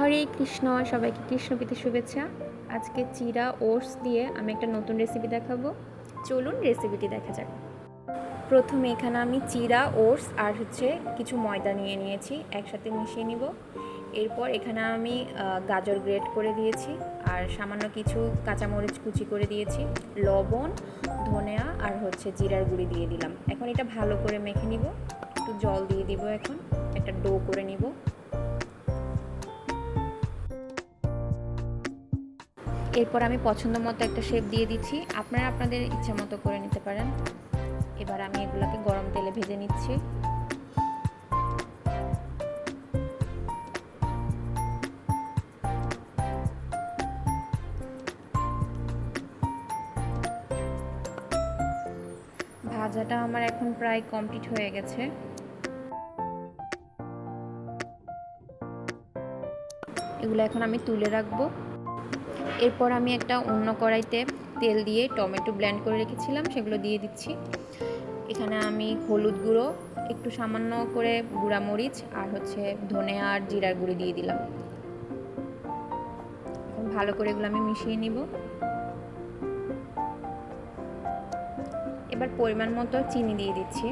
হরে কৃষ্ণ, সবাইকে কৃষ্ণপ্রীতি শুভেচ্ছা। আজকে চিরা ওটস দিয়ে আমি একটা নতুন রেসিপি দেখাবো। চলুন রেসিপিটি দেখা যাক। প্রথমে এখানে আমি চিরা ওটস আর কিছু ময়দা নিয়ে নিয়েছি, একসাথে মিশিয়ে নিব। এরপর এখানে আমি গাজর গ্রেট করে দিয়েছি আর সামান্য কিছু কাঁচামরিচ কুচি করে দিয়েছি, লবণ, ধনিয়া আর জিরার গুঁড়ি দিয়ে দিলাম। এখন এটা ভালো করে মেখে নিব। একটু জল দিয়ে দিব, এখন একটা ডো করে নিব। এরপর আমি পছন্দ মতো একটা শেপ দিয়ে দিচ্ছি, আপনারা আপনাদের ইচ্ছা মতো করে নিতে পারেন। এবার আমি এগুলোকে গরম তেলে ভেজে নিচ্ছি। ভাজাটা আমার এখন প্রায় কমপ্লিট হয়ে গেছে। এগুলো এখন আমি তুলে রাখবো। এরপর আমি একটা অন্য কড়াইতে তেল দিয়ে টমেটো ব্লেন্ড করে রেখেছিলাম, সেগুলো দিয়ে দিচ্ছি। এখানে আমি হলুদ গুঁড়ো, একটু সামান্য করে গুঁড়া মরিচ আর ধনে আর জিরার গুঁড়ি দিয়ে দিলাম। এখন ভালো করে এগুলো আমি মিশিয়ে নিব। এবার পরিমাণ মতো চিনি দিয়ে দিচ্ছি।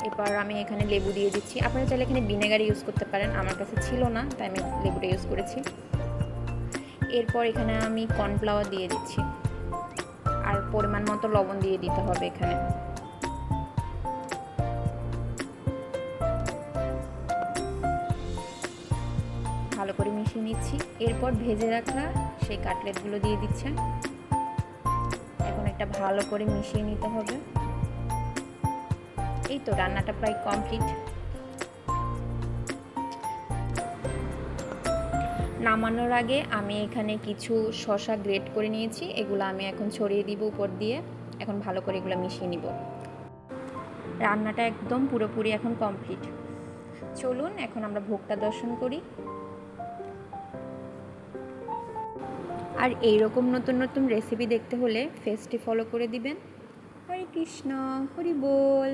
এবার আমি এখানে লেবু দিয়ে দিচ্ছি, আপনারা চাইলে এখানে ভিনেগার ইউজ করতে পারেন, আমার কাছে ছিল না তাই আমি লেবুটা ইউজ করেছি। এরপর এখানে আমি কর্নফ্লাওয়ার দিয়ে দিচ্ছি আর পরিমাণ মতো লবণ দিয়ে দিতে হবে। এখানে ভালো করে মিশিয়ে নিচ্ছি। এরপর ভেজে রাখা সেই কাটলেটগুলো দিয়ে দিচ্ছে। এখন একটা ভালো করে মিশিয়ে নিতে হবে। এই তো রান্নাটা প্রায় কমপ্লিট। নামানোর আগে আমি এখানে কিছু শসা গ্রেট করে নিয়েছি, এগুলো আমি এখন ছড়িয়ে দিব উপর দিয়ে। এখন ভালো করে এগুলো মিশিয়ে নিব। রান্নাটা একদম পুরোপুরি এখন কমপ্লিট। চলুন এখন আমরা ভোগটা দর্শন করি। আর এইরকম নতুন নতুন রেসিপি দেখতে হলে পেজটি ফলো করে দিবেন। হরে কৃষ্ণ, হরি বল।